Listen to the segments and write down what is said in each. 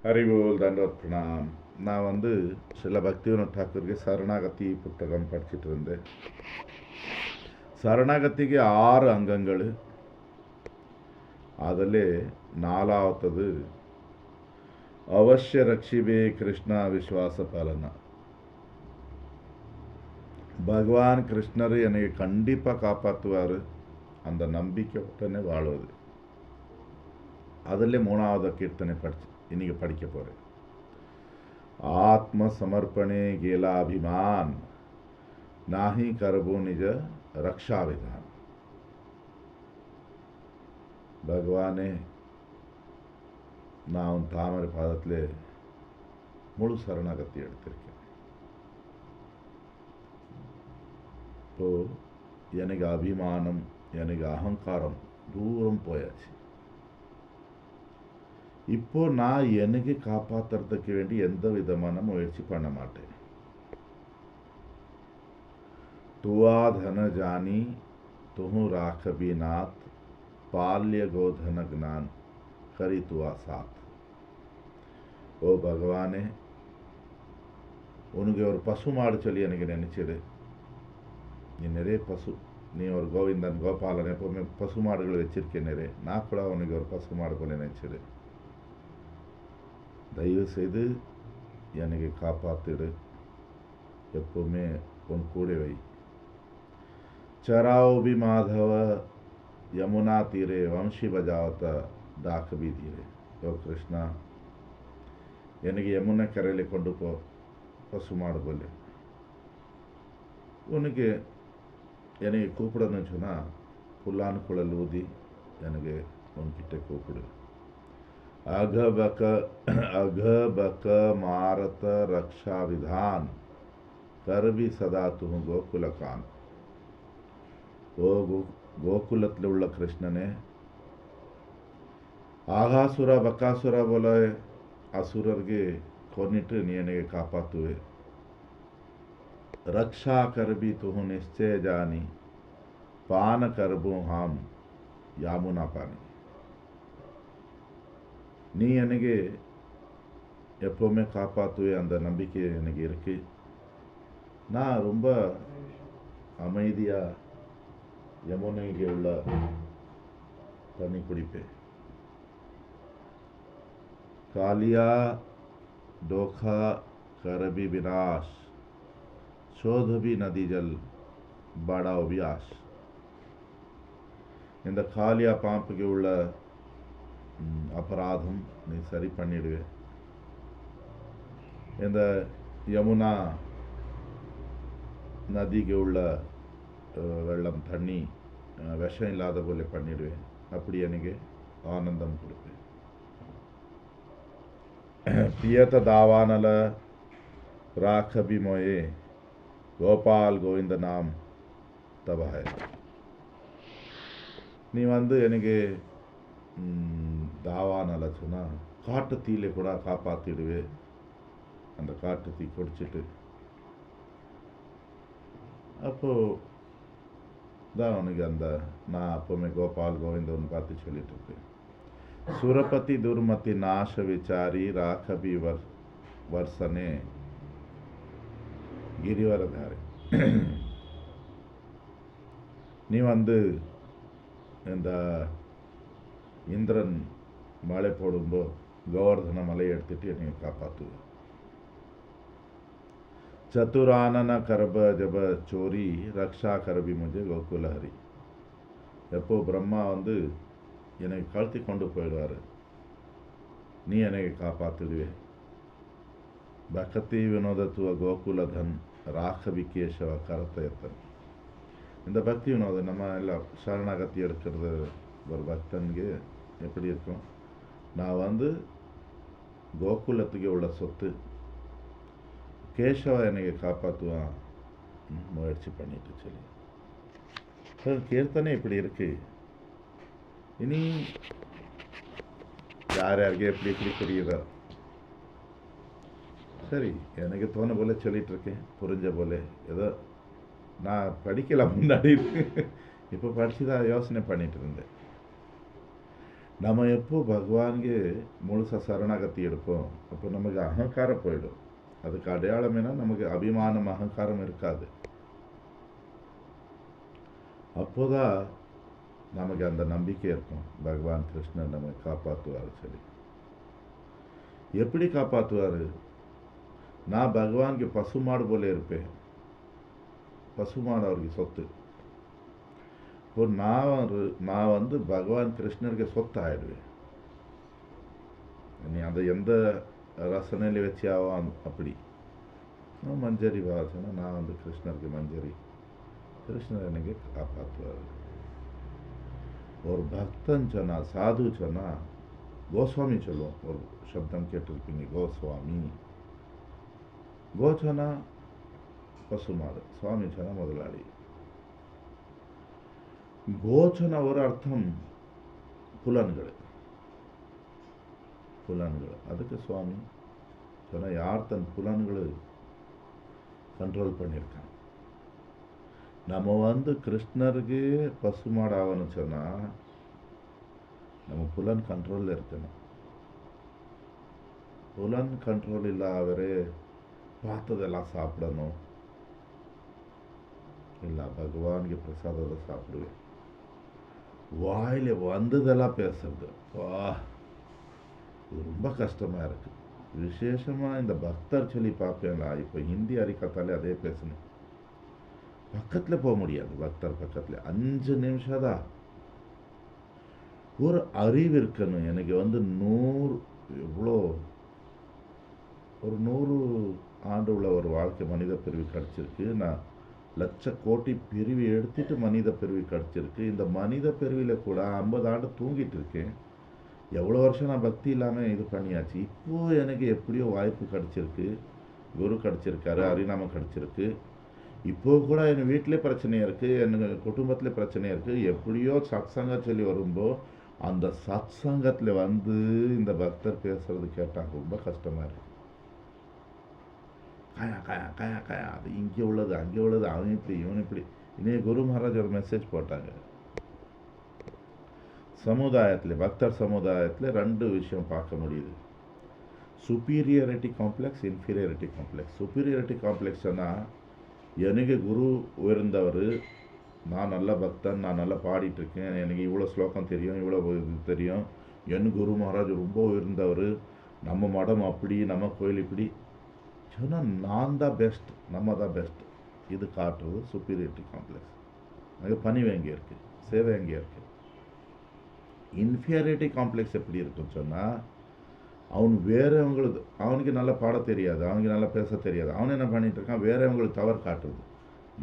ஹரிபோல் தண்டோத் பிரணாம். நான் சில பக்திவினோத் ಠಾಕೂರ್ಗೆ சரணாகதி புத்தகம் படிச்சுட்டு இருந்தேன். சரணாகತಿಗೆ 6 ಅಂಗಗಳು. ಅದರಲ್ಲಿ 4வது ಅವಶ್ಯ ರಕ್ಷಿಬೇ ಕೃಷ್ಣ ವಿಶ್ವಾಸ ಪಾಲನ. பகவான் கிருஷ்ணர் என்னை கண்டிப்பாக காப்பாற்றுவார், அந்த நம்பிக்கையுடனே வாழ்வது. அதில் 3வது கீர்த்தனை இன்னைக்கு படிக்க போகிறேன். ஆத்ம சமர்ப்பணே கேலா அபிமான் நாஹி கரபோ நிஜ ரக்ஷா விதான். பகவானே, நான் உன் தாமரை பாதத்தில் முழு சரணாகதி எடுத்திருக்கேன். இப்போ எனக்கு அபிமானம், எனக்கு அகங்காரம் தூரம் போயாச்சு. இப்போ நான் எனக்கு காப்பாற்றுறதுக்கு வேண்டி எந்த விதமான முயற்சி பண்ண மாட்டேன். துவா தன ஜானி துஹு ராகபி நாத் பால்ய கோதன ஞான் கரி துவா சாத். ஓ பகவானே, உனக்கு ஒரு பசு மாடு சொல்லி எனக்கு நினைச்சிடு. நீ நிறைய நீ ஒரு கோவிந்தன் கோபாலன் எப்போவுமே பசு மாடுகள் வச்சிருக்கேன் நிறைய. நான் கூட உனக்கு ஒரு பசு மாடு போல நினைச்சிடு. தயவு செய்து எனக்கு காப்பாற்றிடு, எப்பவுமே உன் கூட வை. चराओ भी माधव यमुना तीरे वंशी बजावत डाक भी धीरे. ஓ கிருஷ்ணா, எனக்கு யமுனை கரையில் கொண்டு போ, பசுமாடு போல. உனக்கு என்னை கூப்பிடணும்னு சொன்னால் புல்லான் குழல் ஊதி எனக்கு உன்கிட்ட கூப்பிடு. अघबक मारत रक्षा विधान कर भी सदा तुम गोकुलकान. ஓ கோகுலத்தில் உள்ள கிருஷ்ணனே, ஆகாசுர பக்காசுர போல அசுரர்ಗೆ கொன்னிட்டு நீ என்னை காப்பாற்றுவே. रक्षा कर भी तुह निश्चय जानी पान करबू हम यामुना पानी. நீ எனக்கு எப்போவுமே காப்பாற்றுவே, அந்த நம்பிக்கை எனக்கு இருக்கு. நான் ரொம்ப அமைதியாக யமுனைக்கு உள்ள தண்ணி குடிப்பேன். காலியா டோखा करबी विनाश शोध भी नदी जल बड़ा अभियास. இந்த காலியா பாம்புக்கு உள்ள அபராதம் நீ சரி பண்ணிடுவே. இந்த யமுனா நதிக்கு உள்ள வெள்ளம் தண்ணி விஷம் இல்லாத போல பண்ணிடுவேன். அப்படி எனக்கு ஆனந்தம் கொடுப்பேன். பியத தாவானல ராகபி மோயே கோபால் கோவிந்த நாம் தபஹை. நீ எனக்கு தாவானல சொன்னால் காட்டு தீயில கூட காப்பாற்றிடுவே. அந்த காட்டு தீ குடிச்சிட்டு அப்போது தான் உனக்கு அந்த நான் அப்போவுமே கோபால் கோவிந்தவன் பார்த்து சொல்லிட்டு இருக்கேன். சுரபதி துர்மதி நாச விசாரி ராகபி வர்சனே கிரிவரதாரி. நீ இந்த இந்திரன் மழை போடும்போது கோவர்தன மலையை எடுத்துட்டு என்னை காப்பாற்றுவேன். चतुरानन करब जब चोरी रक्षा करबी मुझे गोकुल हरी. எப்போ பிரம்மா என்னை கழுத்தி கொண்டு போயிடுவார், நீ என்னை காப்பாற்றிடுவே. பக்தி வினோதத்துவ கோகுலதன் ராகவி கேசவ கரத்தயத்தன். இந்த பக்தி வினோதம் நம்ம எல்லாம் சரணாகதி எடுக்கிறது ஒரு பக்தனுக்கு எப்படி இருக்கும்? நான் கோகுலத்துக்கு உள்ள சொத்து, கேசவ என்னை காப்பாற்றுவான் முயற்சி பண்ணிட்டு சொல்லி கீர்த்தனை இப்படி இருக்கு. இனி யார் யாருக்கு எப்படி எப்படி புரியுதோ சரி, எனக்கு தோண போல சொல்லிட்டு இருக்கேன், புரிஞ்ச போல. ஏதோ நான் படிக்கலாம் முன்னாடி, இப்போ படிச்சு தான் யோசனை பண்ணிட்டு இருந்தேன். நம்ம எப்போ பகவான்ಗೆ முழுசா சரணாகதி எடுப்போம் அப்போ நமக்கு அகங்காரம் போயிடும். அதுக்கு அடையாளம் என்ன, நமக்கு அபிமானம் அகங்காரம் இருக்காது. அப்போதான் நமக்கு அந்த நம்பிக்கை இருக்கும் பகவான் கிருஷ்ணன் நம்ம காப்பாற்றுவார் சொல்லி. எப்படி காப்பாற்றுவார்? நான் பகவான்ಗೆ பசுமாடு போல இருப்பேன். பசுமாடு அவருக்கு சொத்து. இப்போ நான் வந்து பகவான் கிருஷ்ணருக்கு சொத்து ஆயிடுவேன். நீ அதை எந்த ரசனையில் வச்சியாவோ அப்படி மஞ்சரி வாசனை, நான் வந்து கிருஷ்ணருக்கு மஞ்சரி, கிருஷ்ணர் எனக்கு காப்பாற்றுவார். ஒரு பக்தன் சொன்னா, சாது சொன்னா, கோஸ்வாமி சொல்லுவோம். ஒரு சப்தம் கேட்டிருப்பீங்க, கோஸ்வாமி. கோ சொன்னா பசுமாடு, சுவாமி சொன்னா முதலாளி. கோச்சன ஒரு அர்த்தம் புலன்கள். அதுக்கு சுவாமி சொன்னா, யார் தன் புலன்களை கண்ட்ரோல் பண்ணியிருக்கான். நம்ம வந்து கிருஷ்ணருக்கு பசுமாடு ஆகணும்னு சொன்னால் நம்ம புலன் கண்ட்ரோலில் இருக்கணும். புலன் கண்ட்ரோல் இல்லாதவரே பார்த்ததெல்லாம் சாப்பிடணும். இல்லை பகவானுக்கு பிரசாதத்தை சாப்பிடுவேன். வாயில் வந்ததெல்லாம் பேசுறது, இது ரொம்ப கஷ்டமாக இருக்குது. விசேஷமாக இந்த பக்தர் சொல்லி பார்ப்பேங்களா, இப்போ ஹிந்தி அறிக்கத்தாலே அதே பேசணும். பக்கத்தில் போக முடியாது. பக்தர் பக்கத்தில் 5 நிமிஷம் தான். ஒரு அறிவு இருக்கணும். எனக்கு வந்து 100 ஆண்டு உள்ள ஒரு வாழ்க்கை மனித பிரிவு கிடச்சிருக்கு. நான் லட்ச கோடி பிரிவு எடுத்துட்டு மனித பிரிவு கிடச்சிருக்கு. இந்த மனித பிரிவில் கூட 50 ஆண்டு தூங்கிட்டு இருக்கேன். எவ்வளோ வருஷம் நான் பக்தி இல்லாமல் இது பண்ணியாச்சு. இப்போது எனக்கு எப்படியோ வாய்ப்பு கிடச்சிருக்கு. குரு கிடச்சிருக்காரு, ஹரிநாமம் கிடச்சிருக்கு. இப்போது கூட என் வீட்டிலே பிரச்சனையாக இருக்குது, என் குடும்பத்தில் பிரச்சனையாக இருக்குது. எப்படியோ சத்சங்கம் சொல்லி வரும்போது அந்த சத்சங்கத்தில் வந்து இந்த பக்தர் பேசுகிறது கேட்டாங்க, ரொம்ப கஷ்டமாக இருக்குது. காயா காயா காயா காயா, அது இங்கே உள்ளது அங்கே உள்ளது, அவன் இப்படி இவன் இப்படி. இன்னைக்கு குரு மகாராஜ் ஒரு மெசேஜ் போட்டாங்க. சமுதாயத்தில், பக்தர் சமுதாயத்தில் 2 விஷயம் பார்க்க முடியுது. Superiority complex, inferiority complex. Superiority காம்ப்ளெக்ஸ்னா, எனக்கு குரு உயர்ந்தவர், நான் நல்ல பக்தன், நான் நல்லா பாடிட்டுருக்கேன், எனக்கு இவ்வளோ ஸ்லோகம் தெரியும், இவ்வளோ இது தெரியும், என் குரு மகாராஜ் ரொம்ப உயர்ந்தவர், நம்ம மடம் அப்படி, நம்ம கோயில் இப்படி சொன்னால் நான் தான் பெஸ்ட், நம்ம தான் பெஸ்ட். இது காட்டுறது சுப்பீரியாரிட்டி காம்ப்ளெக்ஸ். அங்கே பணிவு எங்கே இருக்குது, சேவை எங்கே இருக்குது. இன்ஃபீரியாரிட்டி காம்ப்ளெக்ஸ் எப்படி இருக்குன்னு சொன்னால், அவனுக்கு நல்லா பாட தெரியாது, அவனுக்கு நல்லா பேச தெரியாது. அவன் என்ன பண்ணிட்டு இருக்கான், வேறவங்களுக்கு தவறு காட்டுறது.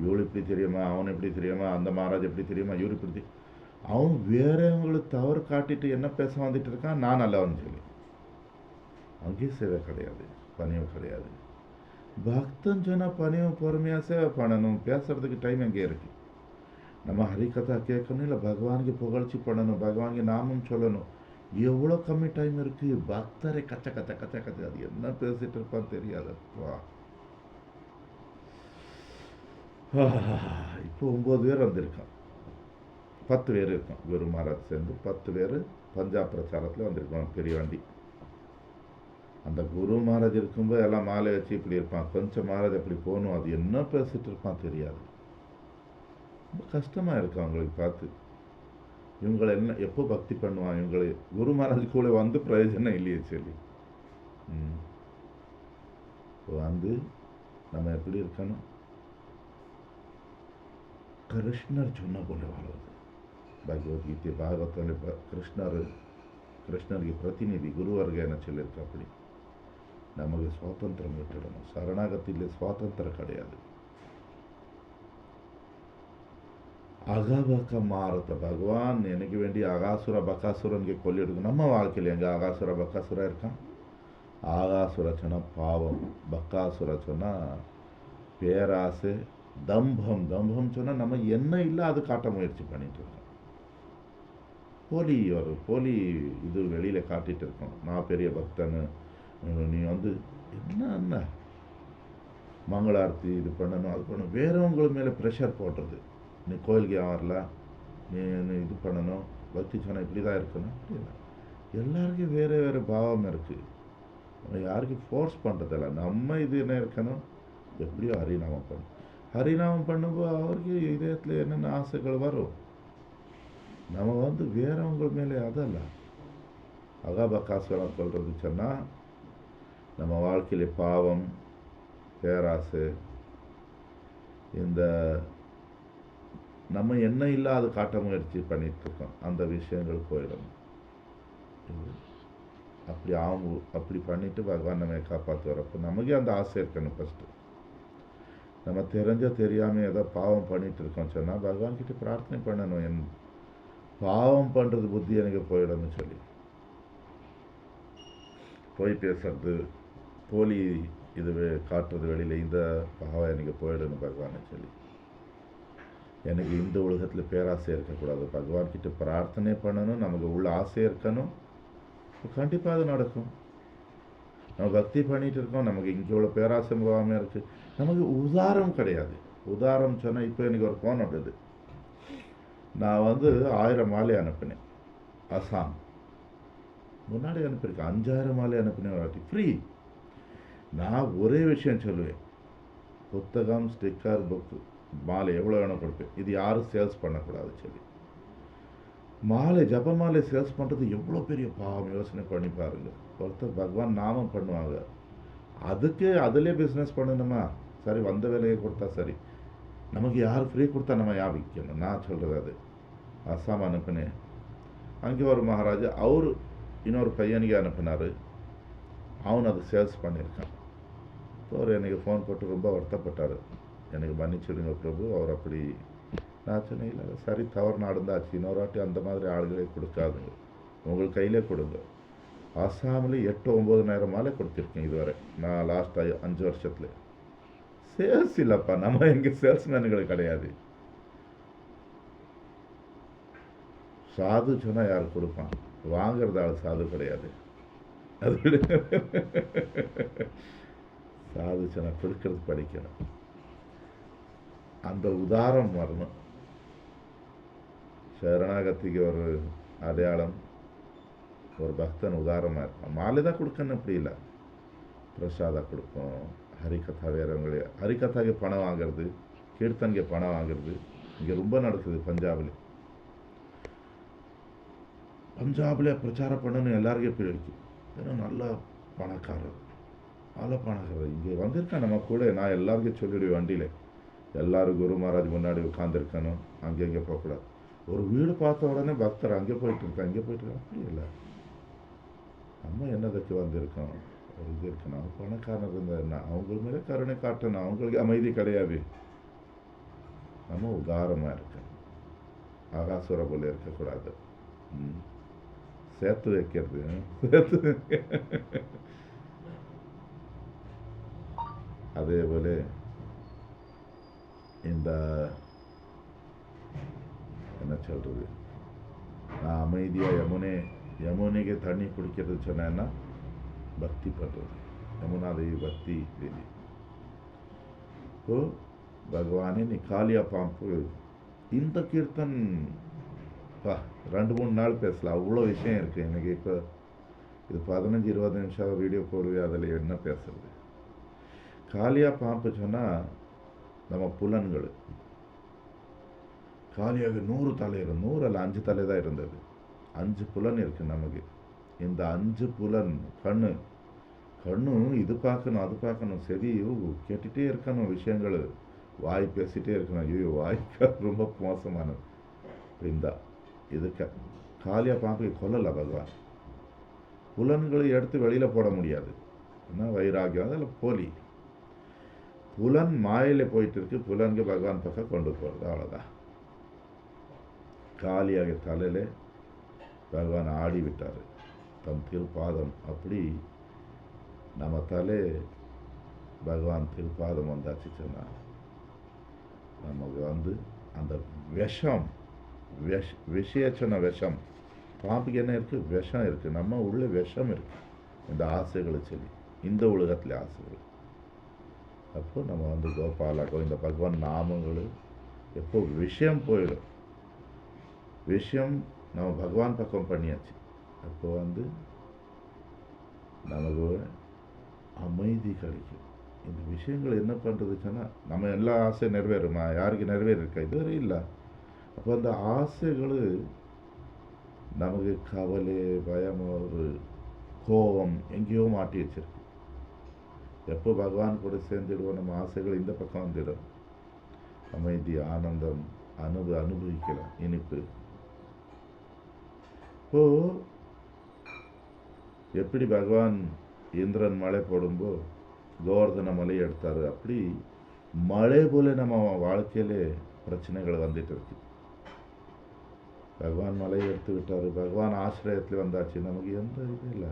இவಳು இப்படி தெரியுமா, அவன் எப்படி தெரியுமா, அந்த மகாராஜ் எப்படி தெரியுமா, இவரு இப்படி அவன் வேறவங்களுக்கு தவறு காட்டிட்டு என்ன பேச வந்துட்டு இருக்கான், நான் நல்லவன் சொல்லி. அங்கேயும் சேவை கிடையாது, பணிவு கிடையாது. பக்தன் சொன்னால் பணிவு பொறுமையாக சேவை பண்ணணும். பேசுறதுக்கு டைம் எங்கே இருக்குது? நம்ம ஹரிகதா கேட்கணும், இல்லை பகவானுக்கு புகழ்ச்சி பண்ணணும், பகவானுக்கு நாமம் சொல்லணும். எவ்வளோ கம்மி டைம் இருக்குது. பக்தரை கச்ச கச்ச கச்ச கச்ச, அது என்ன பேசிட்டு இருப்பான்னு தெரியாதப்பா. இப்போ 9 பேர் வந்திருக்கான், 10 பேர் இருக்கான். குரு மகாராஜ் சேர்ந்து 10 பேர் பஞ்சாப் பிரச்சாரத்தில் வந்திருக்கான், பெரிய வண்டி. அந்த குரு மகாராஜ் இருக்கும்போது எல்லாம் மாலை வச்சு இப்படி இருப்பான். கொஞ்சம் மகாராஜ் அப்படி போகணும், அது என்ன பேசிட்டு இருப்பான் தெரியாது. ரொம்ப கஷ்டமாக இருக்குது அவங்களுக்கு பார்த்து. இவங்களை என்ன எப்போ பக்தி பண்ணுவான், இவங்களை குரு மகாராஜ் கூட வந்து பிரயோஜனம் இல்லையே சொல்லி. வந்து நம்ம எப்படி இருக்கணும், கிருஷ்ணர் சொன்ன போல வாழ்வது. பகவத்கீதை பாகவத்தில் கிருஷ்ணருக்கு பிரதிநிதி குருவர்க என்ன சொல்லியிருக்க. அப்படி நமக்கு சுவாதந்திரம் விட்டுடணும். சரணாகத்தில் சுவாதந்திரம் கிடையாது. அகபக்க மாறத்த பகவான் எனக்கு வேண்டிய அகாசுர பக்காசுரனுக்கு கொல்லிடுது. நம்ம வாழ்க்கையில் எங்கே அகாசுர பக்காசுரா இருக்கான்? ஆகாசுர சொன்னால் பாவம், பக்காசுர சொன்னால் பேராசை, தம்பம் சொன்னால் நம்ம என்ன இல்லை அது காட்ட முயற்சி பண்ணிட்டு இருக்கோம். போலி இது வெளியில் காட்டிகிட்டு இருக்கோம். நான் பெரிய பக்தன்னு, நீ வந்து என்ன மங்களார்த்தி இது பண்ணணும் அது பண்ணணும், வேறவங்க மேலே ப்ரெஷர் போடுறது. நீ கோயிலுக்கு வரல, நீ இது பண்ணணும், பக்தி சொன்னால் இப்படி தான் இருக்கணும். அப்படின்னா எல்லாருக்கும் வேறு வேறு பாவம் இருக்குது. நம்ம யாருக்கும் ஃபோர்ஸ் பண்ணுறதில்ல. நம்ம இது என்ன இருக்கணும், எப்படியோ ஹரிநாமம் பண்ணணும். ஹரிநாமம் பண்ணும்போது அவருக்கு இதயத்தில் என்னென்ன ஆசைகள் வரும். நம்ம வேறவங்க மேலே அதல்ல அகாபக்காசுரம் சொல்கிறது சொன்னால், நம்ம வாழ்க்கையில் பாவம், பேராசை, இந்த நம்ம என்ன இல்லாத காட்ட முயற்சி பண்ணிகிட்ருக்கோம், அந்த விஷயங்கள் போயிடணும். அப்படி பண்ணிவிட்டு பகவான் நம்ம காப்பாற்று வரப்போ நமக்கே அந்த ஆசை இருக்கணும். ஃபஸ்ட்டு நம்ம தெரியாமல் ஏதோ பாவம் பண்ணிகிட்டு இருக்கோம் சொன்னால் பகவான்கிட்ட பிரார்த்தனை பண்ணணும், என் பாவம் பண்ணுறது புத்தி எனக்கு போயிடணும்னு சொல்லி. போய் பேசுறது, போலி இது காட்டுறது வெளியில், இந்த பாவம் எனக்கு போயிடணும் பகவானை சொல்லி. எனக்கு இந்த உலகத்தில் பேராசை இருக்கக்கூடாது, பகவான்கிட்ட பிரார்த்தனை பண்ணணும், நமக்கு உள்ள ஆசை இருக்கணும், கண்டிப்பாக அது நடக்கும். நம்ம பக்தி பண்ணிகிட்டு இருக்கோம், நமக்கு இங்கே உள்ள பேராசை போகாமல் இருக்குது. நமக்கு உதாரணம் கிடையாது. உதாரணம் சொன்னால், இப்போ எனக்கு ஒரு ஃபோன் வந்தது. நான் 1000 மாலை அனுப்பினேன் அசாம். முன்னாடி அனுப்பியிருக்கேன் 5000 மாலை அனுப்பினேன் ஒரு வாட்டி ஃப்ரீ. நான் ஒரே விஷயம் சொல்லுவேன், புத்தகம், ஸ்டிக்கர், புக்கு, மாலை எவ்வளோ வேணும் கொடுப்பேன். இது யாரும் சேல்ஸ் பண்ணக்கூடாது சொல்லி. மாலை, ஜப மாலை சேல்ஸ் பண்ணுறது எவ்வளோ பெரிய பாவம், யோசனை பண்ணி பாருங்கள். ஒருத்தர் பகவான் நாமம் பண்ணுவாங்க, அதுக்கே அதிலே பிஸ்னஸ் பண்ணணுமா? சரி, வந்த வேலையை கொடுத்தா சரி, நமக்கு யார் ஃப்ரீ கொடுத்தா நம்ம யார் விற்கணும்? நான் சொல்கிறது அது. அஸ்ஸாம் அனுப்பினேன், அங்கே ஒரு மகாராஜா அவர் இன்னொரு பையனுக்கு அனுப்பினார், அவன் அதை சேல்ஸ் பண்ணியிருக்கான். இப்போ அவர் எனக்கு ஃபோன் போட்டு ரொம்ப வருத்தப்பட்டார், எனக்கு மன்னிச்சுடுங்க பிரபு, அவர் அப்படி. நான் சொன்னேன், இல்லை சரி, தவறு நடந்தாச்சு, இன்னொரு வாட்டி அந்த மாதிரி ஆளுகளே கொடுக்காதுங்க, உங்கள் கையிலே கொடுங்க. அஸ்ஸாமில் 8-9 மாலை கொடுத்துருக்கேன் இதுவரை, நான் லாஸ்ட் 5 வருஷத்தில். சேல்ஸ் இல்லைப்பா, நம்ம இங்கே சேல்ஸ்மேனுகள் கிடையாது. சாது சொன்னால் யார் கொடுப்பான்? வாங்கிறது ஆள் சாது கிடையாது. அது சாது சொன்னால் கொடுக்கறது படிக்கணும், அந்த உதாரம் வரணும். சரணாகதிக்கு ஒரு அடையாளம், ஒரு பக்தன் உதாரணமாக இருப்பான். மாலை தான் கொடுக்கணும் அப்படி இல்லை, பிரசாதம் கொடுப்போம், ஹரிகதா வேறவங்களே, ஹரிகதாக்கு பணம் வாங்கிறது, கீர்த்தனுக்கு பணம் வாங்கிறது இங்கே ரொம்ப நடக்குது. பஞ்சாபில் பிரச்சாரம் பண்ணணும் எல்லாருக்கும் எப்படி இருக்கு, ஏன்னா நல்ல பணக்காரர் இங்கே வந்திருக்கேன் நம்ம கூட. நான் எல்லாருக்கும் சொல்லிவிடுவேன், வண்டியில் எல்லோரும் குரு மகாராஜ் முன்னாடி உட்காந்துருக்கணும், அங்கே போகக்கூடாது. ஒரு வீடு பார்த்த உடனே பக்தர் அங்கே போயிட்டுருக்கேன், அப்படி இல்லை. நம்ம என்னதுக்கு வந்திருக்கோம், ஒரு இது இருக்கணும். பணக்காரர் இருந்தா அவங்களுக்கு மேலே கருணை காட்டணும், அவங்களுக்கு அமைதி கிடையாது. நம்ம உதாரணமாக இருக்கணும், ஆகாசுர போல இருக்கக்கூடாது. சேர்த்து வைக்கிறது, அதே போல இந்த என்ன சொல்கிறது, நான் அமைதியாக யமுனைக்கு தண்ணி குடிக்கிறது சொன்னேன்னா பக்தி பண்ணுறது, யமுனா தேவி பக்தி தேவி. இப்போ பகவானே நீ காளியா பாம்பு, இந்த கீர்த்தன் 2-3 நாள் பேசலாம், அவ்வளோ விஷயம் இருக்குது எனக்கு. இப்போ இது 15-20 நிமிஷம் வீடியோ போடுவேன், அதில் என்ன பேசுறது? காளியா பாம்பு சொன்னால் நம்ம புலன்கள். காளியாக 100 தலை இருக்கும், 100 அல்ல 5 தலை தான் இருந்தது. 5 புலன் இருக்குது நமக்கு. இந்த 5 புலன், கண்ணு இது பார்க்கணும், அது பார்க்கணும், செவி கேட்டுகிட்டே இருக்கணும் விஷயங்கள், வாய் பேசிகிட்டே இருக்கணும். ஐயோ, வாய்க்கு ரொம்ப மோசமானது. இந்த இதுக்கு காளியா பாம்புக்கு கொல்லலை பகவான். புலன்களை எடுத்து வெளியில் போட முடியாது, ஏன்னா வைராகியம், அதில் போலி. புலன் மாயில போயிட்டு இருக்கு, புலன்கு பகவான் பக்கம் கொண்டு போகிறது, அவ்வளோதான். காளியாக தலையில் பகவான் ஆடி விட்டார் தம் திருப்பாதம். அப்படி நம்ம தலை பகவான் திருப்பாதம் வந்தாச்சு சொன்னால் நமக்கு அந்த விஷம், விஷயச்சன விஷம். பாம்புக்கு என்ன இருக்குது? விஷம் இருக்குது. நம்ம உள்ள விஷம் இருக்குது, இந்த ஆசைகளை சொல்லி, இந்த உலகத்தில் ஆசைகள். அப்போ நம்ம கோபாலாக்கும் இந்த பகவான் நாமங்கள் எப்போ விஷயம் போயிடும். விஷயம் நம்ம பகவான் பக்கம் பண்ணியாச்சு, அப்போ நமக்கு அமைதி கிடைக்கும். இந்த விஷயங்கள் என்ன பண்ணுறது சொன்னால், நம்ம எல்லா ஆசையும் நிறைவேறுமா? யாருக்கு நிறைவேறிருக்கா? இதுவரை இல்லை. அப்போ அந்த ஆசைகள் நமக்கு கவலை, பயம், ஒரு கோபம் எங்கேயோ மாட்டி வச்சிருக்கு. எப்போ பகவான் கூட சேர்ந்துடுவோம், நம்ம ஆசைகள் இந்த பக்கம் வந்துடும். அமைதி, ஆனந்தம் அனுபவிக்கலாம், இனிப்பு. இப்போ எப்படி பகவான் இந்திரன் மழை போடும்போ கோவர்தன மலை எடுத்தார், அப்படி மழை போல நம்ம வாழ்க்கையிலே பிரச்சனைகள் வந்துட்டு இருக்கு. பகவான் மலையை எடுத்து விட்டார், பகவான் ஆசிரியத்தில் வந்தாச்சு, நமக்கு எந்த இது இல்லை.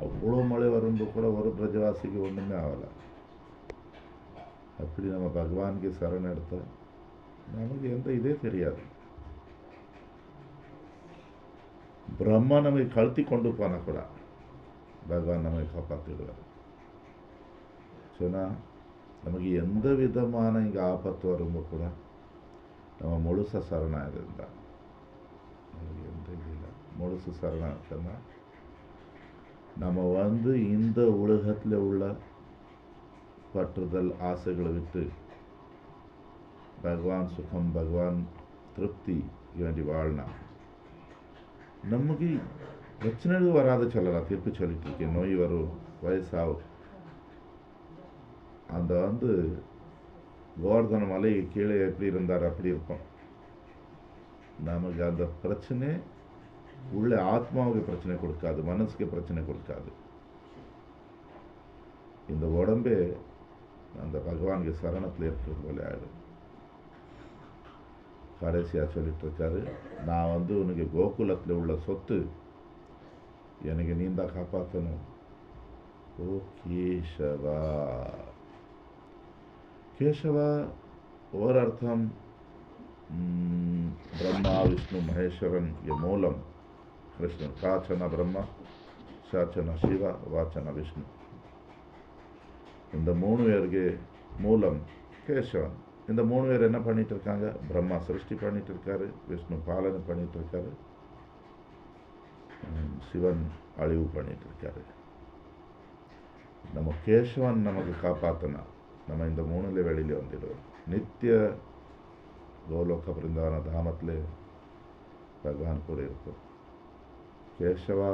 அவ்வளோ மழை வரும்போது கூட ஒரு பிரஜவாசிக்கு ஒன்றுமே ஆகலை. அப்படி நம்ம பகவானுக்கு சரண் எடுத்தால் நமக்கு எந்த இதே தெரியாது. பிரம்மா நமக்கு கழுத்தி கொண்டு போனால் கூட பகவான் நம்மை காப்பாற்றிடுவார். சொன்னால் நமக்கு எந்த விதமான இங்கே ஆபத்து வரும்போது கூட நம்ம முழுச சரணாக இருந்தால், நமக்கு எந்த இதில் முழுசு சரணாக சொன்னால், நம்ம இந்த உலகத்தில் உள்ள பற்றுதல் ஆசைகளை விட்டு பகவான் சுகம், பகவான் திருப்தி வேண்டி வாழ்னா நமக்கு பிரச்சனைகள் வராது சொல்லலாம். திருப்பி சொல்லிட்டு இருக்கேன், நோய் வரும், வயசாகும். அந்த கோவர்தன மலை கீழே எப்படி இருந்தார் அப்படி இருக்கும். நமக்கு அந்த பிரச்சனை உள்ள ஆத்மாவுக்கு பிரச்சனை கொடுக்காது, மனசுக்கு பிரச்சனை கொடுக்காது. இந்த உடம்பே அந்த பகவானுக்கு சரணத்தில் இருக்கிறது போல ஆயிடும். கடைசியாக சொல்லிட்டு இருக்காரு, நான் உனக்கு கோகுலத்தில் உள்ள சொத்து, எனக்கு நீ தான் காப்பாற்றணும். ஓ கேசவா. கேசவா ஒரு அர்த்தம் பிரம்மா, விஷ்ணு, மகேஸ்வரன் மூலம் கிருஷ்ணன். காச்சன பிரம்மா, சாச்சன சிவா, வாச்சன விஷ்ணு. இந்த 3 பேருக்கு மூலம் கேசவன். இந்த 3 பேர் என்ன பண்ணிட்டு இருக்காங்க? பிரம்மா சிருஷ்டி பண்ணிட்டு இருக்காரு, விஷ்ணு பாலனை பண்ணிட்டு இருக்காரு, சிவன் அழிவு பண்ணிட்டு இருக்காரு. நம்ம கேசவன் நமக்கு காப்பாற்றினா நம்ம இந்த 3ல வெளியில வந்துடுவோம். நித்திய கோலோக பிருந்தாவன தாமத்தில் பகவான் கூட இருக்கும். கேசவா,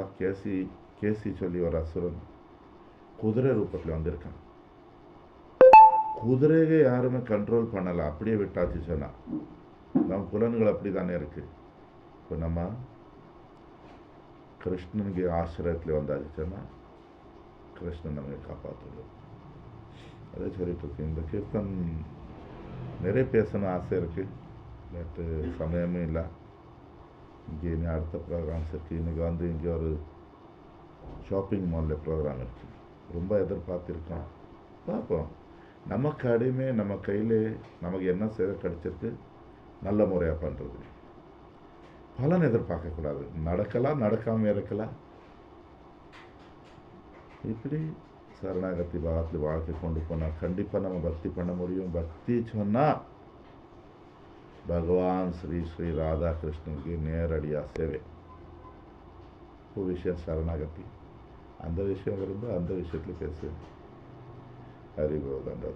கேசி சொல்லி ஒரு அசுரன் குதிரை ரூபத்தில் வந்திருக்கான். குதிரையை யாருமே கண்ட்ரோல் பண்ணலை, அப்படியே விட்டாச்சு சொன்னா. நம்ம புலன்கள் அப்படி தானே இருக்கு. இப்போ நம்ம கிருஷ்ணனுக்கு ஆசிரியத்தில் வந்தாச்சு சொன்னால் கிருஷ்ணன் நம்மை காப்பாற்றுவோம். அதே சொல்லிட்டு இருக்கு. இந்த கீர்த்தன் நிறைய பேசணும் ஆசை இருக்குது, பட் சமயமே இல்லை. இங்கே இனி அடுத்த ப்ரோக்ராம்ஸ் இருக்குது. இன்றைக்கி இங்கே ஒரு ஷாப்பிங் மாலில் ப்ரோக்ராம் இருக்குது. ரொம்ப எதிர்பார்த்துருக்கோம், பார்ப்போம். நம்ம கடிமை நம்ம கையில் நமக்கு என்ன சேவை கிடைச்சிருக்கு, நல்ல முறையாக பண்ணுறது. பலன் எதிர்பார்க்கக்கூடாது. நடக்கலாம், நடக்காமல் இருக்கலாம். இப்படி சரணாகதி பாகத்தில் வாழ்க்கை கொண்டு போனால் கண்டிப்பாக நம்ம பக்தி பண்ண முடியும். பக்தி சொன்னால் பகவான் ஸ்ரீ ஸ்ரீ ராதா கிருஷ்ணனுக்கு நேரடியாக சேவை. ஒரு விஷயம் சரணாகதி, அந்த விஷயம் வரும்போது அந்த விஷயத்தில் பேசுவேன். ஹரி கோவிந்தா.